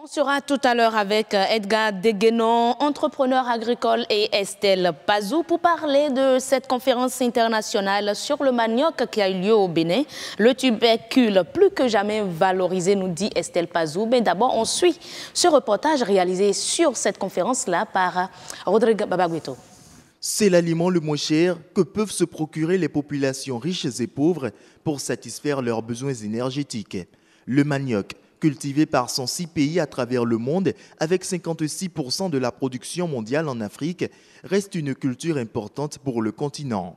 On sera tout à l'heure avec Edgar Deguenon, entrepreneur agricole, et Estelle Pazou pour parler de cette conférence internationale sur le manioc qui a eu lieu au Bénin. Le tubercule plus que jamais valorisé, nous dit Estelle Pazou. Mais d'abord, on suit ce reportage réalisé sur cette conférence-là par Rodrigue Babagüeto. C'est l'aliment le moins cher que peuvent se procurer les populations riches et pauvres pour satisfaire leurs besoins énergétiques. Le manioc, cultivé par 106 pays à travers le monde, avec 56% de la production mondiale en Afrique, reste une culture importante pour le continent.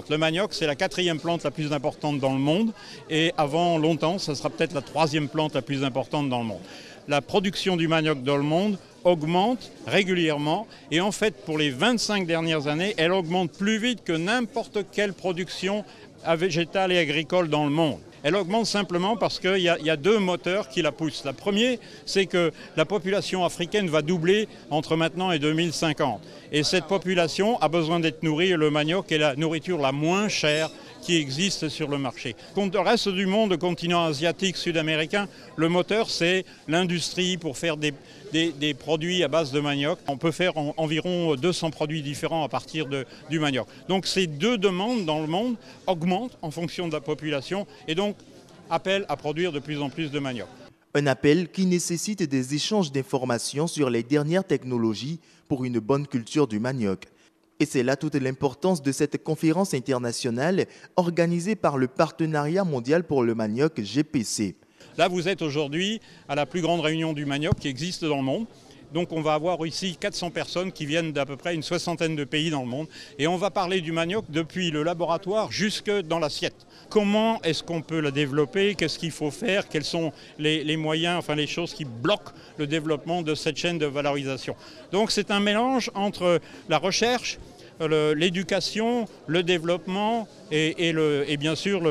Le manioc, c'est la 4e plante la plus importante dans le monde et avant longtemps, ça sera peut-être la 3e plante la plus importante dans le monde. La production du manioc dans le monde augmente régulièrement et en fait, pour les 25 dernières années, elle augmente plus vite que n'importe quelle production végétale et agricole dans le monde. Elle augmente simplement parce qu'il y a deux moteurs qui la poussent. Le premier, c'est que la population africaine va doubler entre maintenant et 2050. Et cette population a besoin d'être nourrie et le manioc est la nourriture la moins chère qui existe sur le marché. Contre le reste du monde, le continent asiatique, sud-américain, le moteur, c'est l'industrie pour faire des produits à base de manioc. On peut faire environ 200 produits différents à partir du manioc. Donc ces deux demandes dans le monde augmentent en fonction de la population et donc appellent à produire de plus en plus de manioc. Un appel qui nécessite des échanges d'informations sur les dernières technologies pour une bonne culture du manioc. Et c'est là toute l'importance de cette conférence internationale organisée par le Partenariat mondial pour le manioc GPC. Là, vous êtes aujourd'hui à la plus grande réunion du manioc qui existe dans le monde. Donc on va avoir ici 400 personnes qui viennent d'à peu près une soixantaine de pays dans le monde. Et on va parler du manioc depuis le laboratoire jusque dans l'assiette. Comment est-ce qu'on peut la développer? Qu'est-ce qu'il faut faire? Quels sont les moyens, enfin les choses qui bloquent le développement de cette chaîne de valorisation? Donc c'est un mélange entre la recherche, l'éducation, le développement et bien sûr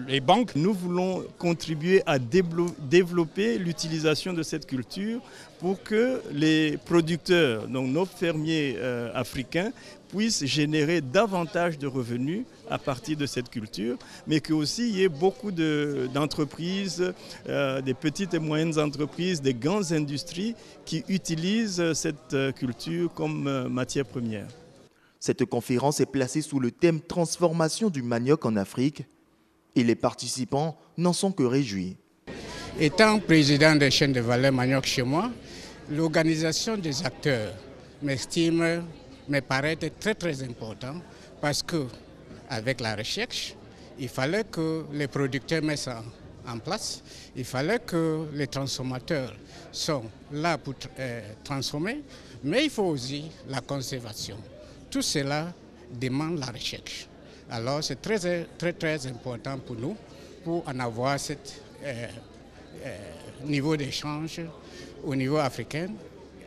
les banques. Nous voulons contribuer à développer l'utilisation de cette culture pour que les producteurs, donc nos fermiers africains, puissent générer davantage de revenus à partir de cette culture, mais qu'aussi il y ait beaucoup d'entreprises, des petites et moyennes entreprises, des grandes industries qui utilisent cette culture comme matière première. Cette conférence est placée sous le thème « Transformation du manioc en Afrique » et les participants n'en sont que réjouis. Étant président des chaînes de valeur manioc chez moi, l'organisation des acteurs me paraît très important parce qu'avec la recherche, il fallait que les producteurs mettent ça en place, il fallait que les transformateurs soient là pour transformer, mais il faut aussi la conservation. Tout cela demande la recherche. Alors c'est très important pour nous pour en avoir ce niveau d'échange au niveau africain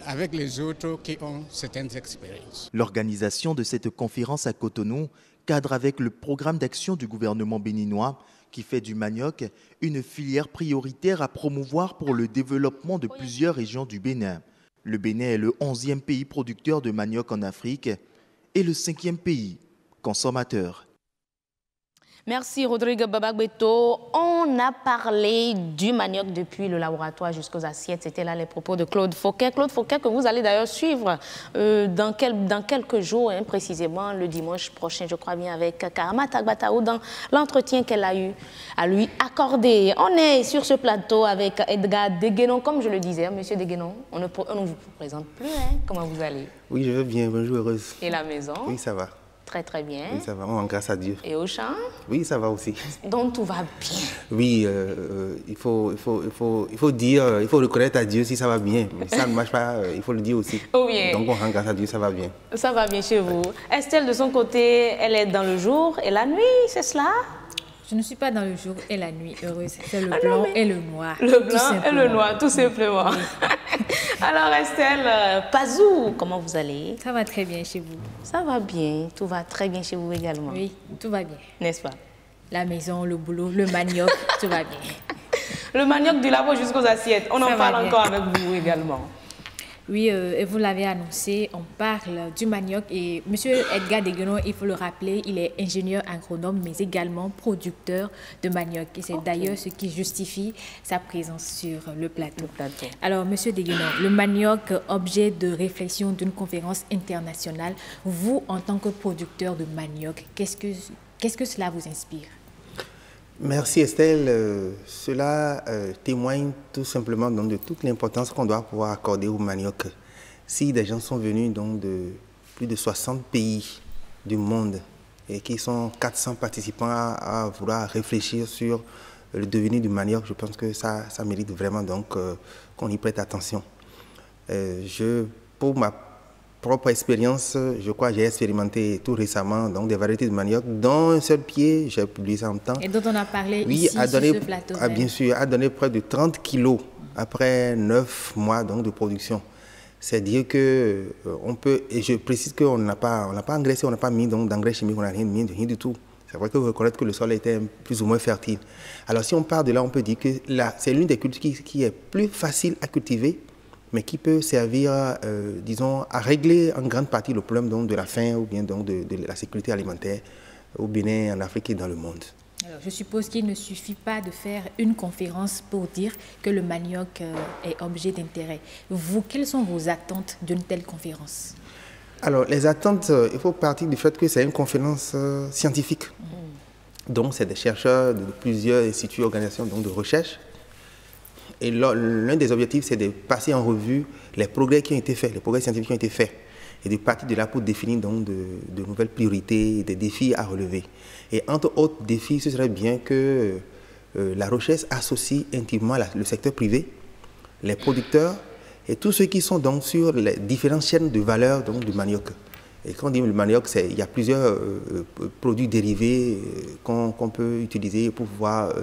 avec les autres qui ont certaines expériences. L'organisation de cette conférence à Cotonou cadre avec le programme d'action du gouvernement béninois qui fait du manioc une filière prioritaire à promouvoir pour le développement de plusieurs régions du Bénin. Le Bénin est le 11e pays producteur de manioc en Afrique et le 5e pays consommateur. Merci Rodrigue Babagüeto. On a parlé du manioc depuis le laboratoire jusqu'aux assiettes. C'était là les propos de Claude Fauquet. Claude Fauquet que vous allez d'ailleurs suivre dans quelques jours, précisément le dimanche prochain, je crois bien, avec Karama Tagbataou dans l'entretien qu'elle a eu à lui accorder. On est sur ce plateau avec Edgar Deguenon. Comme je le disais, monsieur Deguenon, on ne vous présente plus. Comment vous allez? Oui, je vais bien. Bonjour, heureuse. Et la maison? Oui, ça va. Très bien. Oui, ça va, on rend grâce à Dieu. Et au chant? Oui, ça va aussi. Donc tout va bien. Oui, il faut dire, il faut reconnaître à Dieu si ça va bien. Mais si ça ne marche pas, il faut le dire aussi. Oh bien. Donc on rend grâce à Dieu, ça va bien. Ça va bien chez vous. Estelle, de son côté, elle est dans le jour et la nuit, c'est cela? Je ne suis pas dans le jour et la nuit heureuse. C'est le blanc et le noir. Le blanc et le noir, tout simplement. Oui. Alors Estelle Pazou, comment vous allez? Ça va très bien chez vous. Ça va bien, tout va très bien chez vous également. Oui, tout va bien. N'est-ce pas? La maison, le boulot, le manioc, tout va bien. Le manioc du labo jusqu'aux assiettes, on en parle encore avec vous également. Oui, et vous l'avez annoncé, on parle du manioc et M. Edgar Deguenon, il faut le rappeler, il est ingénieur agronome mais également producteur de manioc. Et c'est d'ailleurs ce qui justifie sa présence sur le plateau. Alors, M. Deguenon, le manioc, objet de réflexion d'une conférence internationale, vous, en tant que producteur de manioc, qu'est-ce que cela vous inspire? Merci Estelle. Cela témoigne tout simplement donc, de toute l'importance qu'on doit pouvoir accorder au manioc. Si des gens sont venus donc, de plus de 60 pays du monde et qui sont 400 participants à vouloir réfléchir sur le devenir du manioc, je pense que ça mérite vraiment donc qu'on y prête attention. Pour ma propre expérience, je crois que j'ai expérimenté tout récemment donc des variétés de manioc, dont un seul pied, j'ai publié ça en même temps. Et dont on a parlé ici sur ce plateau. Bien sûr, a donné près de 30 kilos après 9 mois donc, de production. C'est dire que on peut, et je précise qu'on n'a pas engraissé, on n'a pas mis d'engrais chimiques, on n'a rien mis, rien du tout. C'est vrai qu'il faut reconnaître que le sol était plus ou moins fertile. Alors si on part de là, on peut dire que c'est l'une des cultures qui est plus facile à cultiver, mais qui peut servir, disons, à régler en grande partie le problème donc, de la faim ou bien donc, de la sécurité alimentaire au Bénin, en Afrique et dans le monde. Alors, je suppose qu'il ne suffit pas de faire une conférence pour dire que le manioc est objet d'intérêt. Vous, quelles sont vos attentes d'une telle conférence? Alors, les attentes, il faut partir du fait que c'est une conférence scientifique. Donc, c'est des chercheurs de plusieurs instituts et organisations donc, de recherche. Et l'un des objectifs, c'est de passer en revue les progrès qui ont été faits, les progrès scientifiques qui ont été faits, et de partir de là pour définir donc de nouvelles priorités, des défis à relever. Et entre autres défis, ce serait bien que la recherche associe intimement le secteur privé, les producteurs et tous ceux qui sont donc sur les différentes chaînes de valeur donc, du manioc. Et quand on dit le manioc, il y a plusieurs produits dérivés qu'on peut utiliser pour pouvoir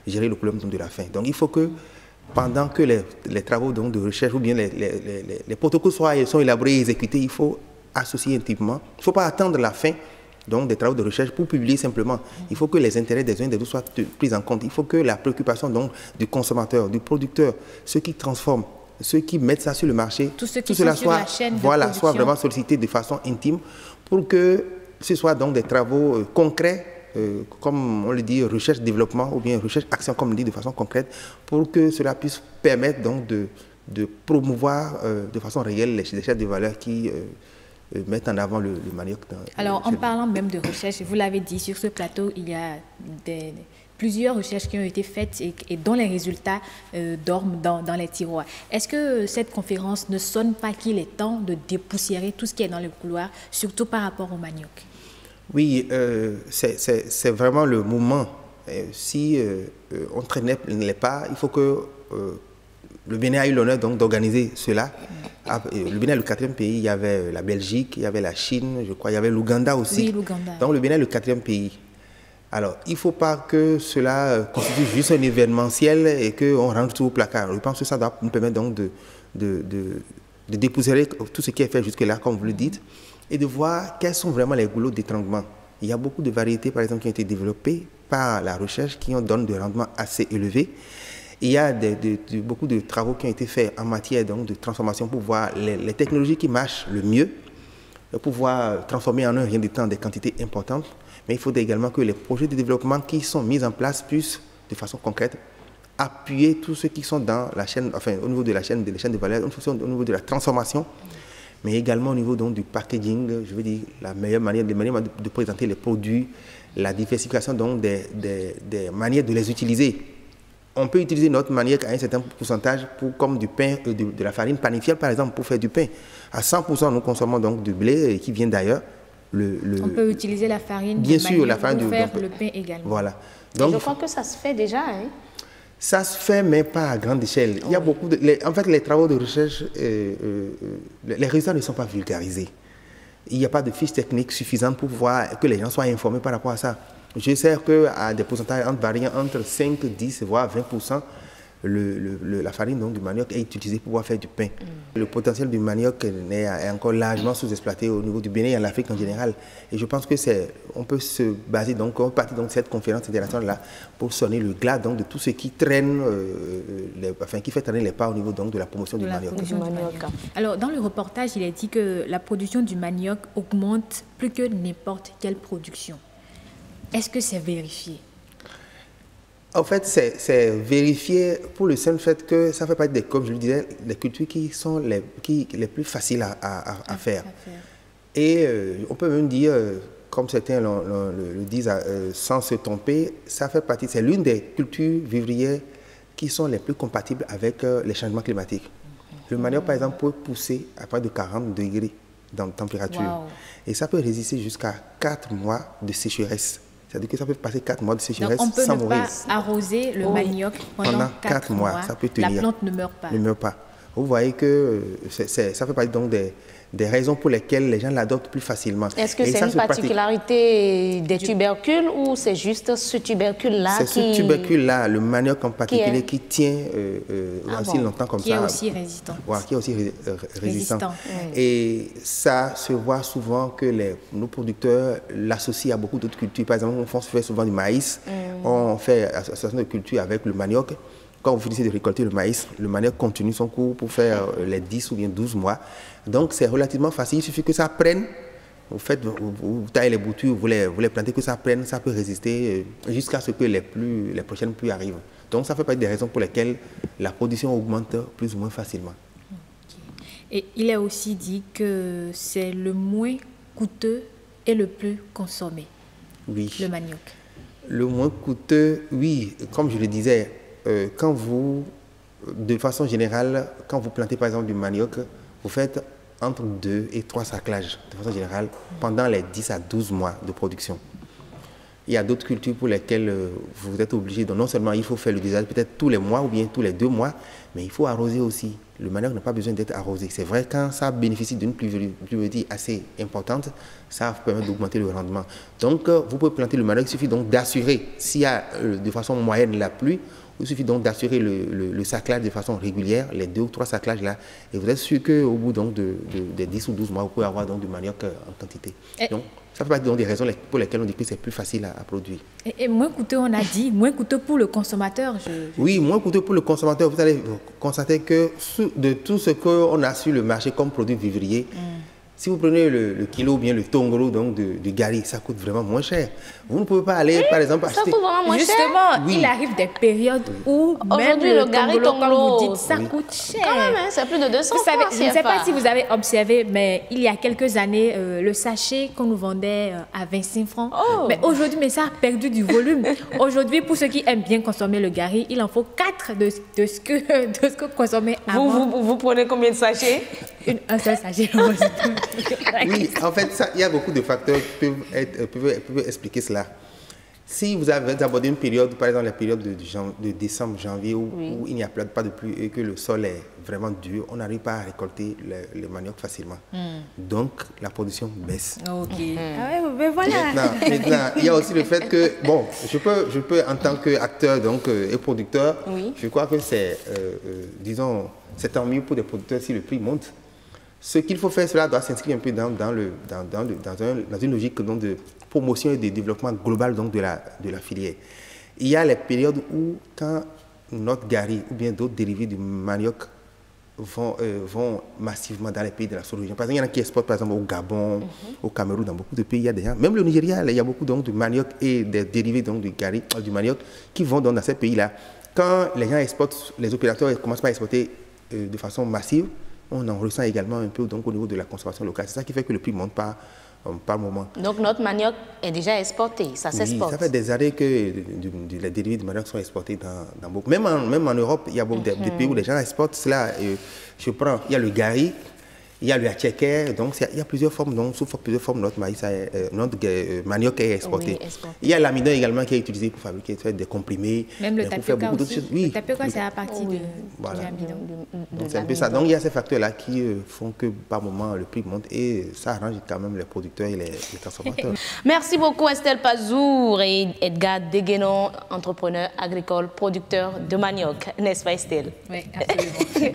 gérer le problème donc, de la faim. Donc il faut que pendant que les travaux donc, de recherche ou bien les protocoles sont élaborés et exécutés, il faut associer intimement. Il ne faut pas attendre la fin donc, des travaux de recherche pour publier simplement. Il faut que les intérêts des uns et des autres soient pris en compte. Il faut que la préoccupation donc, du consommateur, du producteur, ceux qui transforment, ceux qui mettent ça sur le marché, tout cela soit vraiment sollicité de façon intime pour que ce soit donc des travaux concrets, comme on le dit, recherche-développement ou bien recherche-action, comme on le dit, de façon concrète, pour que cela puisse permettre donc de promouvoir de façon réelle les chaînes de valeur qui mettent en avant le manioc. Alors, en parlant même de recherche, vous l'avez dit, sur ce plateau, il y a plusieurs recherches qui ont été faites et dont les résultats dorment dans les tiroirs. Est-ce que cette conférence ne sonne pas qu'il est temps de dépoussiérer tout ce qui est dans le couloir, surtout par rapport au manioc? Oui, c'est vraiment le moment. Si on ne traînait pas, il faut que le Bénin a eu l'honneur d'organiser cela. Le Bénin est le 4e pays, il y avait la Belgique, il y avait la Chine, je crois, il y avait l'Ouganda aussi. Oui, l'Ouganda. Donc le Bénin est le 4e pays. Alors, il ne faut pas que cela constitue juste un événementiel et qu'on rentre tout au placard. Je pense que ça doit nous permettre donc de dépoussiérer tout ce qui est fait jusque-là, comme vous le dites, et de voir quels sont vraiment les goulots d'étranglement. Il y a beaucoup de variétés, par exemple, qui ont été développées par la recherche, qui donnent des rendements assez élevés. Il y a beaucoup de travaux qui ont été faits en matière donc, de transformation pour voir les technologies qui marchent le mieux, pour pouvoir transformer en un rien de temps des quantités importantes. Mais il faut également que les projets de développement qui sont mis en place puissent, de façon concrète, appuyer tous ceux qui sont dans la chaîne, enfin au niveau de la chaîne de valeur, au niveau de la transformation, mais également au niveau donc, du packaging, je veux dire, la meilleure manière de présenter les produits, la diversification donc, des manières de les utiliser. On peut utiliser notre manioc à un certain pourcentage, comme du pain, de la farine panifiée par exemple, pour faire du pain. À 100%, nous consommons donc du blé qui vient d'ailleurs. On peut utiliser la farine bien sûr, la farine pour faire le pain également. Voilà. Donc, je crois que ça se fait déjà. Hein? Ça se fait, mais pas à grande échelle. Il y a beaucoup en fait, les travaux de recherche, les résultats ne sont pas vulgarisés. Il n'y a pas de fiches techniques suffisantes pour pouvoir que les gens soient informés par rapport à ça. Je sais qu'à des pourcentages variant entre 5, 10, voire 20%, la farine donc, du manioc est utilisée pour pouvoir faire du pain. Le potentiel du manioc est encore largement sous-exploité au niveau du Bénin et en Afrique en général. Et je pense que on peut se baser donc, on partit donc de cette conférence internationale-là pour sonner le glas donc, de tout ce qui traîne, qui fait traîner les pas au niveau donc, de la promotion du manioc. Alors, dans le reportage, il est dit que la production du manioc augmente plus que n'importe quelle production. Est-ce que c'est vérifié? En fait, c'est vérifié pour le simple fait que ça fait partie, comme je le disais, des cultures qui sont les plus faciles à faire. Et on peut même dire, comme certains le disent sans se tromper, ça fait partie, c'est l'une des cultures vivrières qui sont les plus compatibles avec les changements climatiques. Le manioc, par exemple, peut pousser à près de 40 degrés dans la température. Wow. Et ça peut résister jusqu'à 4 mois de sécheresse. C'est-à-dire que ça peut passer 4 mois de sécheresse sans mourir. Donc on peut ne pas arroser le manioc pendant 4 mois. Ça peut tenir. La plante ne meurt pas. Ne meurt pas. Vous voyez que ça fait partie donc des raisons pour lesquelles les gens l'adoptent plus facilement. Est-ce que c'est une particularité des tubercules ou c'est juste ce tubercule-là qui... C'est ce tubercule-là, le manioc en particulier, qui tient aussi longtemps comme ça. Qui est aussi résistant. Voilà, qui est aussi résistant. Et ça se voit souvent que nos producteurs l'associent à beaucoup d'autres cultures. Par exemple, on fait souvent du maïs. On fait association de culture avec le manioc. Quand vous finissez de récolter le manioc continue son cours pour faire les 10 ou bien 12 mois. Donc, c'est relativement facile. Il suffit que ça prenne. Vous taillez les boutures, vous les plantez, que ça prenne, ça peut résister jusqu'à ce que les prochaines pluies arrivent. Donc, ça fait partie des raisons pour lesquelles la production augmente plus ou moins facilement. Et il est aussi dit que c'est le moins coûteux et le plus consommé. Oui. Le manioc. Le moins coûteux, oui. Comme je le disais, de façon générale, quand vous plantez par exemple du manioc, vous faites entre 2 et 3 saclages, de façon générale, pendant les 10 à 12 mois de production. Il y a d'autres cultures pour lesquelles vous êtes obligé, donc non seulement il faut faire le dosage peut-être tous les mois ou bien tous les 2 mois, mais il faut arroser aussi. Le manioc n'a pas besoin d'être arrosé. C'est vrai, quand ça bénéficie d'une pluviométrie assez importante, ça permet d'augmenter le rendement. Donc, vous pouvez planter le manioc, il suffit donc d'assurer, s'il y a de façon moyenne la pluie, il suffit donc d'assurer le saclage de façon régulière, les 2 ou 3 saclages là, et vous êtes sûr qu'au bout donc de 10 ou 12 mois, vous pouvez avoir donc du manioc en quantité. Donc, ça fait partie donc des raisons pour lesquelles on dit que c'est plus facile à produire. Et moins coûteux, on a dit, moins coûteux pour le consommateur. Oui, moins coûteux pour le consommateur. Vous allez constater que de tout ce qu'on a sur le marché comme produit vivrier, si vous prenez le kilo ou bien le tongolo donc du gari, ça coûte vraiment moins cher. Vous ne pouvez pas aller, par exemple, acheter... Ça coûte vraiment moins cher. Justement, il arrive des périodes où même le gari tongolo, comme vous dites, ça coûte cher. Quand même, hein, c'est plus de 200 francs. Je ne sais pas si vous avez observé, mais il y a quelques années, le sachet qu'on nous vendait à 25 francs. Mais aujourd'hui, ça a perdu du volume. Aujourd'hui, pour ceux qui aiment bien consommer le gari, il en faut 4 de ce que consommait avant. Vous prenez combien de sachets? Un seul sachet. Oui, en fait, il y a beaucoup de facteurs qui peuvent expliquer cela. Si vous avez abordé une période, par exemple la période de décembre, janvier, où il n'y a pas de pluie et que le sol est vraiment dur, on n'arrive pas à récolter le manioc facilement. Donc, la production baisse. Ok. Mais voilà. Maintenant, il y a aussi le fait que, bon, je peux en tant qu'acteur et producteur, je crois que c'est, disons, c'est tant mieux pour des producteurs si le prix monte. Ce qu'il faut faire, cela doit s'inscrire un peu dans une logique donc, de promotion et de développement global donc, de la filière. Il y a les périodes où, quand notre gari ou bien d'autres dérivés du manioc vont massivement dans les pays de la sous-région. Par exemple, il y en a qui exportent par exemple au Gabon, au Cameroun, dans beaucoup de pays, il y a des gens, même le Nigeria, il y a beaucoup donc, de manioc et des dérivés donc, du manioc qui vont donc, dans ces pays-là. Quand les gens exportent, les opérateurs commencent à exporter de façon massive, on en ressent également un peu donc, au niveau de la consommation locale. C'est ça qui fait que le prix monte par moment. Donc notre manioc est déjà exporté, ça s'exporte. Ça fait des années que les dérivés de manioc sont exportés dans beaucoup. Même en Europe, il y a beaucoup de pays où les gens exportent cela. Il y a le gari, Il y a le Hatchecker, donc il y a plusieurs formes, donc sous plusieurs formes notre manioc est exporté. Oui, il y a l'amidon également qui est utilisé pour fabriquer des comprimés. Même le tapioca aussi. Oui, le tapioca, c'est à partir de l'amidon. Donc c'est un peu ça. Donc il y a ces facteurs-là qui font que par moment le prix monte et ça arrange quand même les producteurs et les transformateurs. Merci beaucoup Estelle Pazour et Edgar Deguenon, entrepreneur agricole, producteur de manioc. N'est-ce pas Estelle? Oui, absolument.